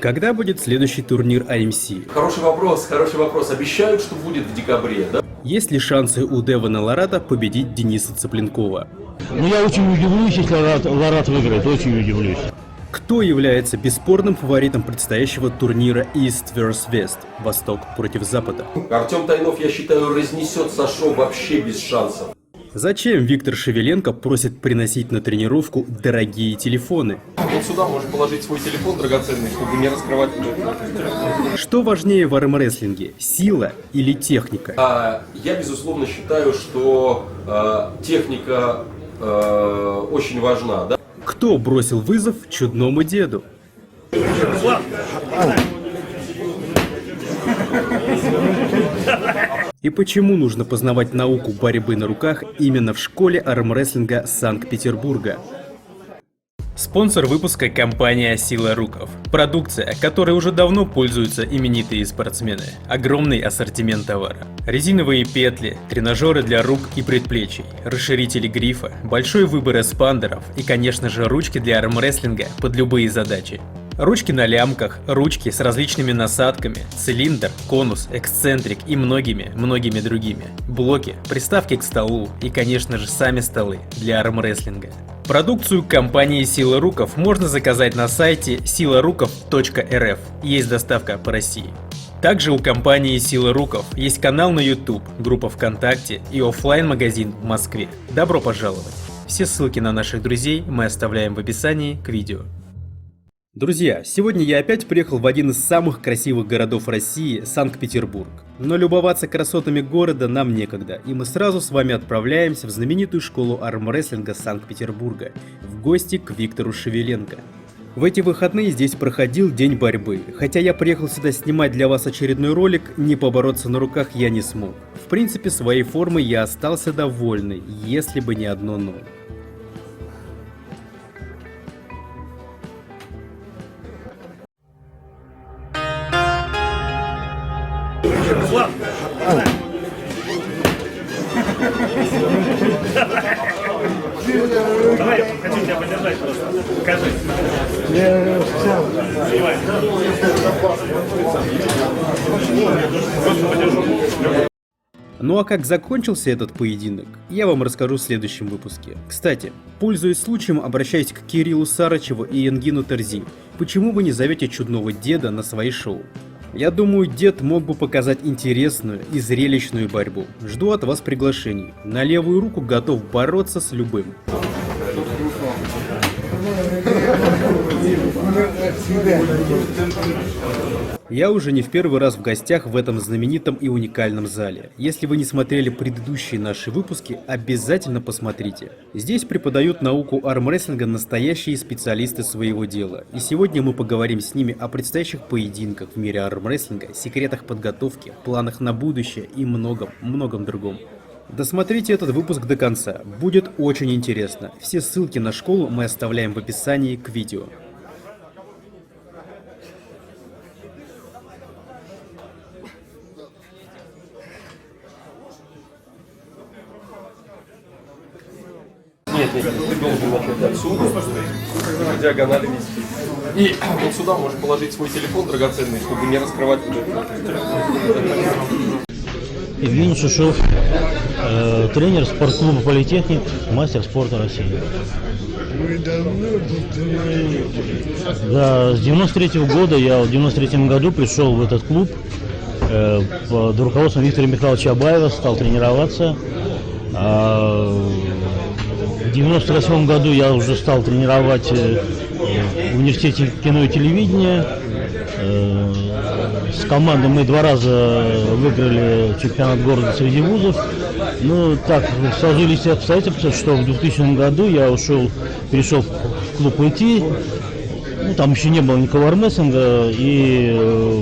Когда будет следующий турнир AMC? Хороший вопрос, хороший вопрос. Обещают, что будет в декабре, да? Есть ли шансы у Девона Лората победить Дениса Цыпленкова? Ну, я очень удивлюсь, если Лорат выиграет, очень удивлюсь. Кто является бесспорным фаворитом предстоящего турнира East vs West? Восток против Запада. Артем Тайнов, я считаю, разнесет Сашо вообще без шансов. Зачем Виктор Шевеленко просит приносить на тренировку дорогие телефоны? Вот сюда можешь положить свой телефон драгоценный, чтобы не раскрывать. Что важнее в армрестлинге? Сила или техника? Я, безусловно, считаю, что техника очень важна, да? Кто бросил вызов чудному деду? И почему нужно познавать науку борьбы на руках именно в школе армрестлинга Санкт-Петербурга? Спонсор выпуска — компания Сила Руков. Продукция, которой уже давно пользуются именитые спортсмены. Огромный ассортимент товара. Резиновые петли, тренажеры для рук и предплечий, расширители грифа, большой выбор эспандеров и, конечно же, ручки для армрестлинга под любые задачи. Ручки на лямках, ручки с различными насадками, цилиндр, конус, эксцентрик и многими другими. Блоки, приставки к столу и, конечно же, сами столы для армрестлинга. Продукцию компании Сила Руков можно заказать на сайте silarukov.rf. Есть доставка по России. Также у компании Сила Руков есть канал на YouTube, группа ВКонтакте и оффлайн-магазин в Москве. Добро пожаловать! Все ссылки на наших друзей мы оставляем в описании к видео. Друзья, сегодня я опять приехал в один из самых красивых городов России, Санкт-Петербург. Но любоваться красотами города нам некогда, и мы сразу с вами отправляемся в знаменитую школу армрестлинга Санкт-Петербурга, в гости к Виктору Шевеленко. В эти выходные здесь проходил день борьбы, хотя я приехал сюда снимать для вас очередной ролик, не побороться на руках я не смог. В принципе, своей формой я остался довольный, если бы не одно «но». Давай, хочу тебя поддержать просто. Покажи. Ну а как закончился этот поединок, я вам расскажу в следующем выпуске. Кстати, пользуясь случаем, обращаюсь к Кириллу Сарычеву и Энгину Терзи. Почему вы не зовете чудного деда на свои шоу? Я думаю, дед мог бы показать интересную и зрелищную борьбу. Жду от вас приглашений. На левую руку готов бороться с любым. Я уже не в первый раз в гостях в этом знаменитом и уникальном зале. Если вы не смотрели предыдущие наши выпуски, обязательно посмотрите. Здесь преподают науку армрестлинга настоящие специалисты своего дела. И сегодня мы поговорим с ними о предстоящих поединках в мире армрестлинга, секретах подготовки, планах на будущее и многом другом. Досмотрите этот выпуск до конца, будет очень интересно. Все ссылки на школу мы оставляем в описании к видео. Нет, ты должен начать отсюда, по диагонали вести. И вот сюда можешь положить свой телефон драгоценный, чтобы не раскрывать. Евгений Шишов, тренер спортклуба «Политехник», мастер спорта России. Да, с 93-го года, я в 93-м году пришел в этот клуб под руководством Виктора Михайловича Абаева, стал тренироваться. В 98 году я уже стал тренировать в университете кино и телевидения. С командой мы 2 раза выиграли чемпионат города среди вузов. Ну, так сложились обстоятельства, что в 2000 году я перешел в клуб ИТ. Ну, там еще не было никакого армрестлинга, и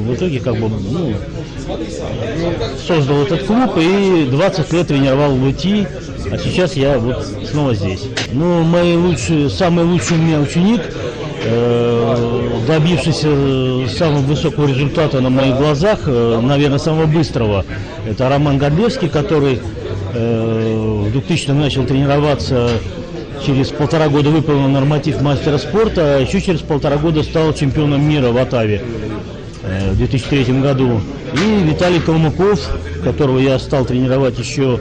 в итоге создал этот клуб и 20 лет тренировал в ИТ. А сейчас я вот снова здесь. Ну, самый лучший у меня ученик, добившийся самого высокого результата на моих глазах, наверное, самого быстрого, это Роман Годлевский, который в 2000-м начал тренироваться через 1,5 года выполнил норматив мастера спорта, а еще через 1,5 года стал чемпионом мира в Оттаве в 2003 году. И Виталий Калмыков, которого я стал тренировать еще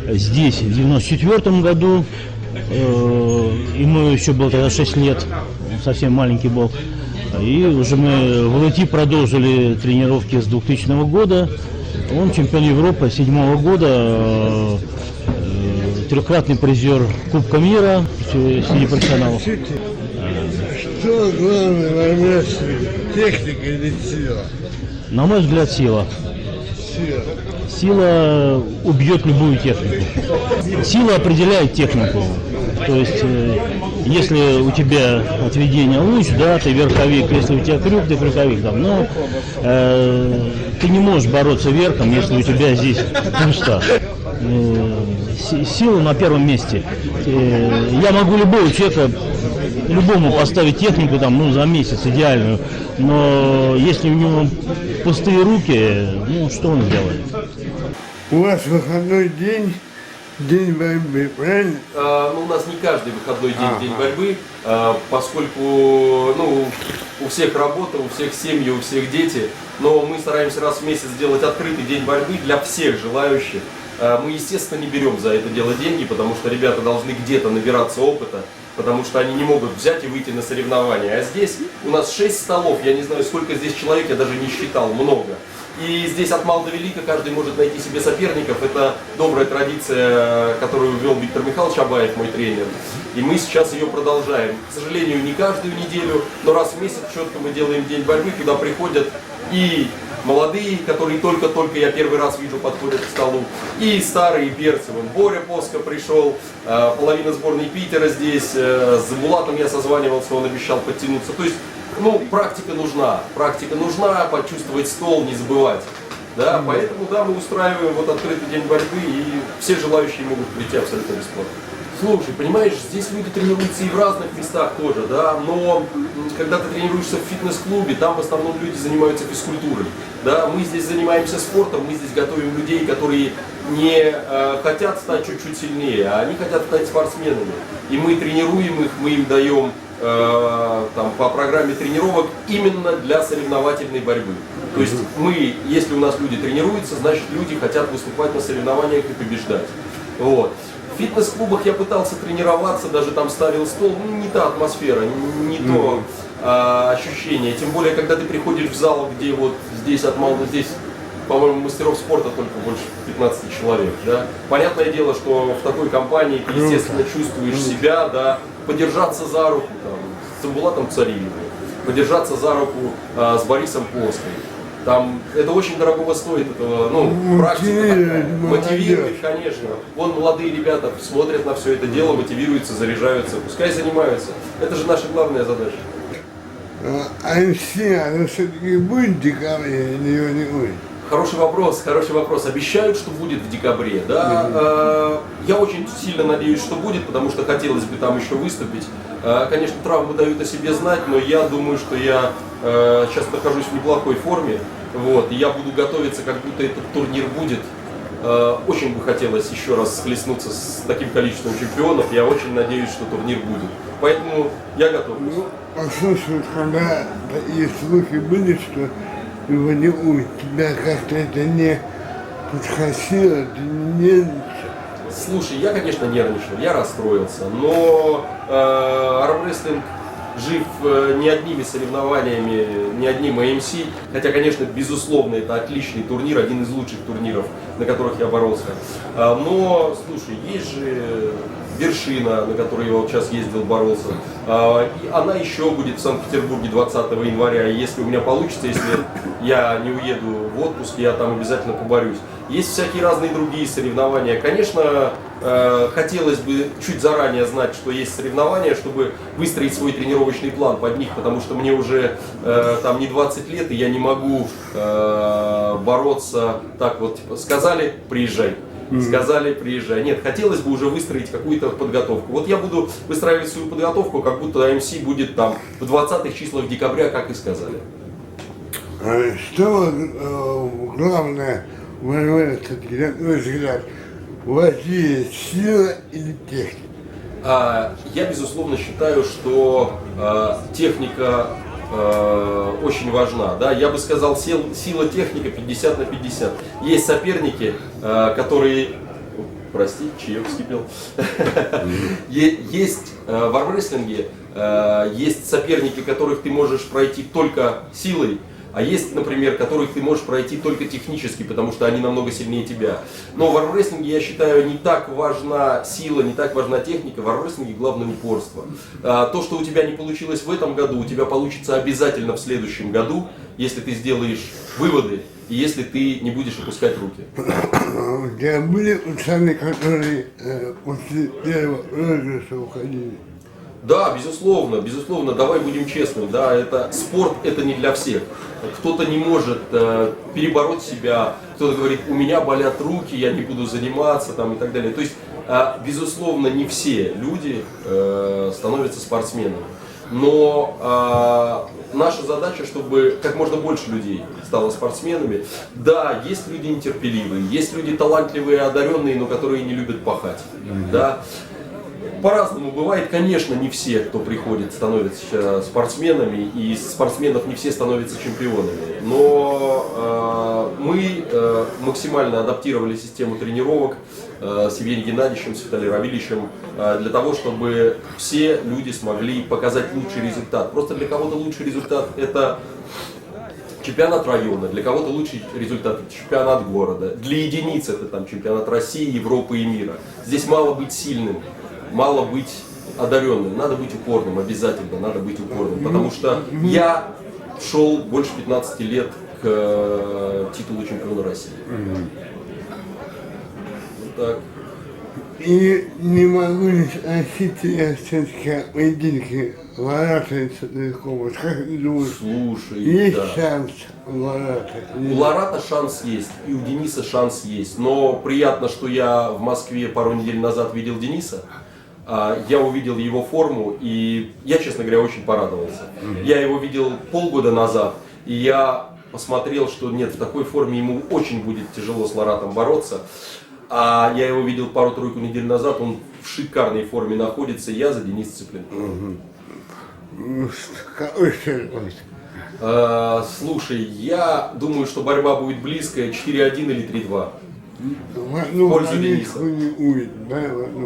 здесь в 1994 году, ему еще было тогда 6 лет, он совсем маленький был. И уже мы в ЛТ продолжили тренировки с 2000 года. Он чемпион Европы 2007 года, трехкратный призер Кубка мира среди профессионалов. Что главное в армрестлинге, техника или сила? На мой взгляд, сила. Сила. Сила убьет любую технику. Сила определяет технику. То есть, если у тебя отведение луч, да, ты верховик, если у тебя крюк, ты крюковик. Там, но ты не можешь бороться верхом, если у тебя здесь пусто. Сила на первом месте. Я могу любого человека, любому поставить технику там, ну, за месяц идеальную, но если у него пустые руки, ну, что он сделает? У вас выходной день, день борьбы, правильно? Ну, у нас не каждый выходной день день борьбы, поскольку ну, у всех работа, у всех семьи, у всех дети, но мы стараемся раз в месяц сделать открытый день борьбы для всех желающих. Мы, естественно, не берем за это дело деньги, потому что ребята должны где-то набираться опыта, потому что они не могут взять и выйти на соревнования. А здесь у нас 6 столов, я не знаю, сколько здесь человек, я даже не считал, много. И здесь от мала до велика каждый может найти себе соперников. Это добрая традиция, которую ввел Виктор Михайлович Абаев, мой тренер. И мы сейчас ее продолжаем. К сожалению, не каждую неделю, но раз в месяц четко мы делаем день борьбы, куда приходят и молодые, которые только-только я первый раз вижу, подходят к столу, и старые перцы. Вон Боря Поско пришел, половина сборной Питера здесь, с Булатом я созванивался, он обещал подтянуться. То есть, ну, практика нужна, почувствовать стол, не забывать. Да, поэтому, да, мы устраиваем вот открытый день борьбы, и все желающие могут прийти абсолютно бесплатно. Слушай, понимаешь, здесь люди тренируются и в разных местах тоже, да, но когда ты тренируешься в фитнес-клубе, там в основном люди занимаются физкультурой, да, мы здесь занимаемся спортом, мы здесь готовим людей, которые не хотят стать чуть-чуть сильнее, а они хотят стать спортсменами, и мы тренируем их, мы им даем там, по программе тренировок именно для соревновательной борьбы. То есть мы, если у нас люди тренируются, значит люди хотят выступать на соревнованиях и побеждать. Вот. В фитнес-клубах я пытался тренироваться, даже там ставил стол, ну, не та атмосфера, не то ощущение. Тем более, когда ты приходишь в зал, где вот здесь здесь, по-моему, мастеров спорта только больше 15 человек. Да? Понятное дело, что в такой компании ты, естественно, чувствуешь себя, да, подержаться за руку там, с Булатом Цариевым, подержаться за руку с Борисом Плоской. Там это очень дорогого стоит, это, ну, практика такая. Мотивирует, конечно. Вон молодые ребята смотрят на все это дело, мотивируются, заряжаются, пускай занимаются. Это же наша главная задача. А она все-таки будет в декабре или ее не будет? Хороший вопрос. Обещают, что будет в декабре, да. Я очень сильно надеюсь, что будет, потому что хотелось бы там еще выступить. Конечно, травмы дают о себе знать, но я думаю, что я сейчас нахожусь в неплохой форме. Вот, и я буду готовиться, как будто этот турнир будет. Очень бы хотелось еще раз схлестнуться с таким количеством чемпионов. Я очень надеюсь, что турнир будет. Поэтому я готов. Ну, послушай, когда есть слухи были, что его не будет, тебя как-то это не подхватило, ты не нервничал? Слушай, я, конечно, нервничал, я расстроился, но армрестлинг жив не одними соревнованиями, не одним AMC, хотя, конечно, безусловно, это отличный турнир, один из лучших турниров, на которых я боролся. Но, слушай, есть же вершина, на которой я вот сейчас ездил, боролся. И она еще будет в Санкт-Петербурге 20 января. И если у меня получится, если я не уеду в отпуск, я там обязательно поборюсь. Есть всякие разные другие соревнования. Конечно, хотелось бы чуть заранее знать, что есть соревнования, чтобы выстроить свой тренировочный план под них, потому что мне уже там не 20 лет, и я не могу бороться так вот, типа, сказали, приезжай. Сказали, приезжай. Нет, хотелось бы уже выстроить какую-то подготовку. Вот я буду выстраивать свою подготовку, как будто AMC будет там в 20-х числах декабря, как и сказали. Что главное в этот взгляд, у вас есть сила или техника? Я, безусловно, считаю, что техника очень важна. Да? Я бы сказал, сила техника 50 на 50. Есть соперники, которые... Прости, чаек вскипел. Есть в армрестлинге есть соперники, которых ты можешь пройти только силой, а есть, например, которых ты можешь пройти только технически, потому что они намного сильнее тебя. Но в армрестлинге, я считаю, не так важна сила, не так важна техника. В армрестлинге главное упорство. То, что у тебя не получилось в этом году, у тебя получится обязательно в следующем году, если ты сделаешь выводы и если ты не будешь опускать руки. У тебя были пацаны, которые после первого розыгрыша уходили? Да, безусловно, безусловно, давай будем честными, да, это спорт, это не для всех. Кто-то не может перебороть себя, кто-то говорит, у меня болят руки, я не буду заниматься там, и так далее. То есть, безусловно, не все люди становятся спортсменами. Но наша задача, чтобы как можно больше людей стало спортсменами. Да, есть люди нетерпеливые, есть люди талантливые, одаренные, но которые не любят пахать. Да. По-разному бывает, конечно, не все, кто приходит, становятся спортсменами, и из спортсменов не все становятся чемпионами. Но мы максимально адаптировали систему тренировок с Евгением Геннадьевичем, с Виталием Равильевичем, для того, чтобы все люди смогли показать лучший результат. Просто для кого-то лучший результат – это чемпионат района, для кого-то лучший результат – это чемпионат города, для единиц это там чемпионат России, Европы и мира. Здесь мало быть сильным. Мало быть одаренным, надо быть упорным, обязательно надо быть упорным, потому что я шел больше 15 лет к титулу чемпиона России. Вот так. И не могу не спросить тебя все-таки о поединке Ларата и Садрякова. Как ты думаешь, Слушай, есть да. шанс у Ларата? У Ларата шанс есть, и у Дениса шанс есть, но приятно, что я в Москве пару недель назад видел Дениса. Я увидел его форму, и я, честно говоря, очень порадовался. Я его видел полгода назад, и я посмотрел, что нет, в такой форме ему очень будет тяжело с Ларатом бороться. А я его видел пару-тройку недель назад, он в шикарной форме находится, я за Дениса Цыпленко. Какой счет? Слушай, я думаю, что борьба будет близкая, 4-1 или 3-2. Ну, пользу Дениса. не будет, да?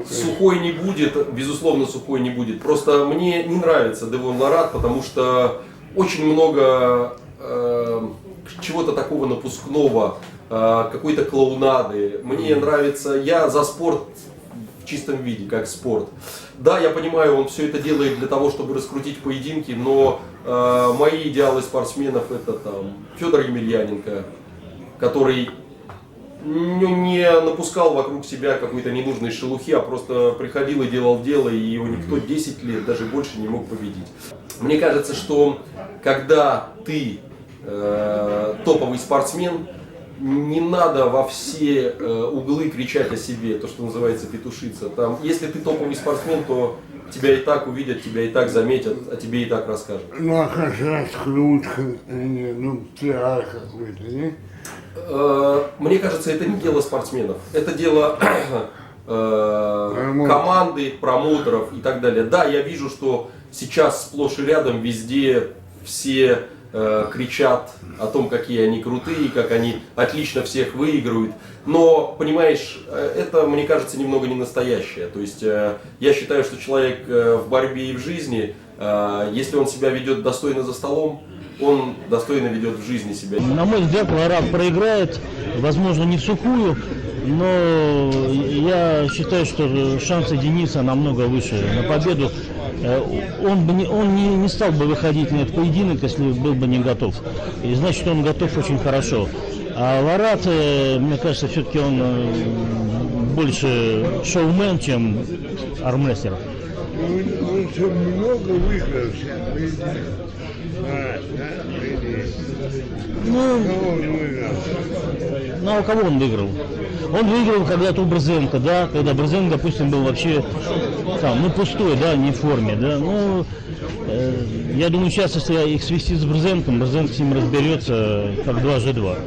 Сухой не будет, безусловно, сухой не будет. Просто мне не нравится Девон Ларат, потому что очень много чего-то такого напускного, какой-то клоунады. Мне нравится, я за спорт в чистом виде, как спорт. Да, я понимаю, он все это делает для того, чтобы раскрутить поединки, но мои идеалы спортсменов это там Федор Емельяненко, который не напускал вокруг себя какой-то ненужной шелухи, а просто приходил и делал дело, и его никто 10 лет, даже больше не мог победить. Мне кажется, что когда ты топовый спортсмен, не надо во все углы кричать о себе, то, что называется петушиться. Там, если ты топовый спортсмен, то тебя и так увидят, тебя и так заметят, а тебе и так расскажут. Ну а как раскрутка, ну пиар какой-то, не? Мне кажется, это не дело спортсменов, это дело команды, промоутеров и так далее. Да, я вижу, что сейчас сплошь и рядом везде все кричат о том, какие они крутые, как они отлично всех выигрывают. Но, понимаешь, это, мне кажется, немного не настоящее. То есть я считаю, что человек в борьбе и в жизни, если он себя ведет достойно за столом, он достойно ведет в жизни себя. На мой взгляд, Ларат проиграет, возможно, не в сухую, но я считаю, что шансы Дениса намного выше на победу. Он не стал бы выходить на этот поединок, если был бы не готов. И значит, он готов очень хорошо. А Ларат, мне кажется, все-таки он больше шоумен, чем армрестлер. Он все много выиграл. Ну а у кого он выиграл? Он выиграл когда-то у Брзенко, да, когда Брзенко, допустим, был вообще там, ну пустой, да, не в форме, да. Ну, я думаю, сейчас, если их свести с Брзенком, Брзенко с ним разберется как 2G2.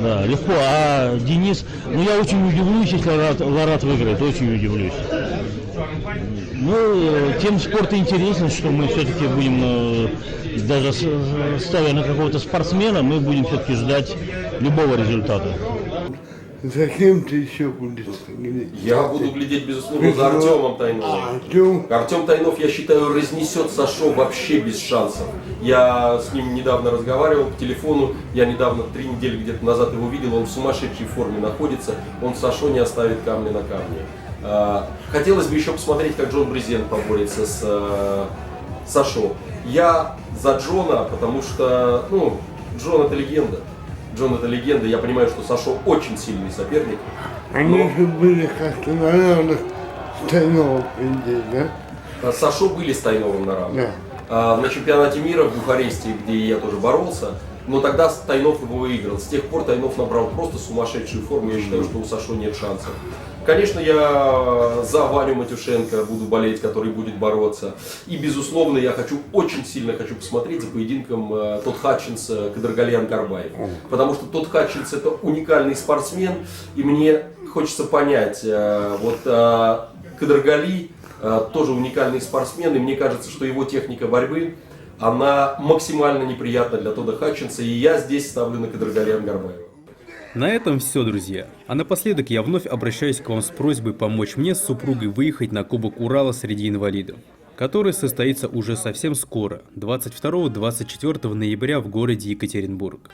Да, легко. А Денис, ну я очень удивлюсь, если Ларат выиграет, очень удивлюсь. Ну, тем спорт интересен, что мы все-таки будем, даже ставя на какого-то спортсмена, мы будем все-таки ждать любого результата. За кем ты еще будешь глядеть? Я буду глядеть, безусловно, за Артемом Тайновым. Артем? Артем Тайнов, я считаю, разнесет Сашо вообще без шансов. Я с ним недавно разговаривал по телефону, я недавно, 3 недели где-то назад его видел, он в сумасшедшей форме находится, он Сашо не оставит камня на камне. Хотелось бы еще посмотреть, как Джон Брезент поборется с Сашо. Я за Джона, потому что, ну, Джон это легенда. Джон это легенда, я понимаю, что Сашо очень сильный соперник. Они же были как-то на равных с Тайновым, да? Сашо были с Тайновым на равных. Да. На чемпионате мира в Бухаресте, где я тоже боролся, но тогда Тайнов его выиграл. С тех пор Тайнов набрал просто сумасшедшую форму, я считаю, что у Сашо нет шансов. Конечно, я за Ваню Матюшенко буду болеть, который будет бороться. И, безусловно, я очень сильно хочу посмотреть за поединком Тодд Хатчинс Кадыргалиан Карбаев. Потому что Тодд Хатчинс это уникальный спортсмен, и мне хочется понять, вот Кадыргали тоже уникальный спортсмен, и мне кажется, что его техника борьбы, она максимально неприятна для Тодда Хатчинса, и я здесь ставлю на Кадыргалиан Карбаева. На этом все, друзья. А напоследок я вновь обращаюсь к вам с просьбой помочь мне с супругой выехать на Кубок Урала среди инвалидов, который состоится уже совсем скоро, 22-24 ноября в городе Екатеринбург.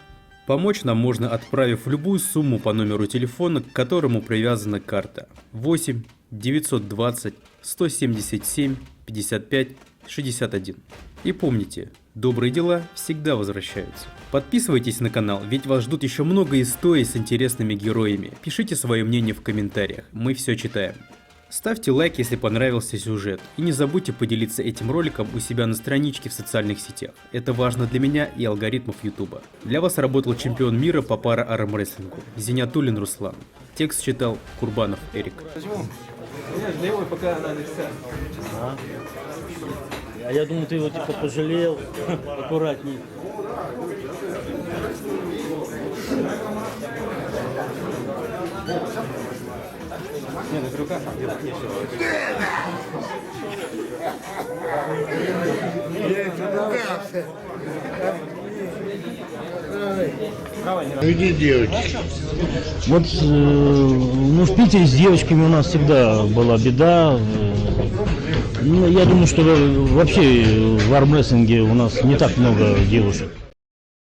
Помочь нам можно, отправив любую сумму по номеру телефона, к которому привязана карта 8 920 177 55 61. И помните, добрые дела всегда возвращаются. Подписывайтесь на канал, ведь вас ждут еще много историй с интересными героями. Пишите свое мнение в комментариях, мы все читаем. Ставьте лайк, если понравился сюжет, и не забудьте поделиться этим роликом у себя на страничке в социальных сетях. Это важно для меня и алгоритмов ютуба. Для вас работал чемпион мира по пара-армрестлингу Зинятуллин Руслан. Текст читал Курбанов Эрик. А я думаю, ты его типа пожалел, аккуратней. Где девочки? Вот, ну, в Питере с девочками у нас всегда была беда. Ну, я думаю, что вообще в армрестлинге у нас не так много девушек.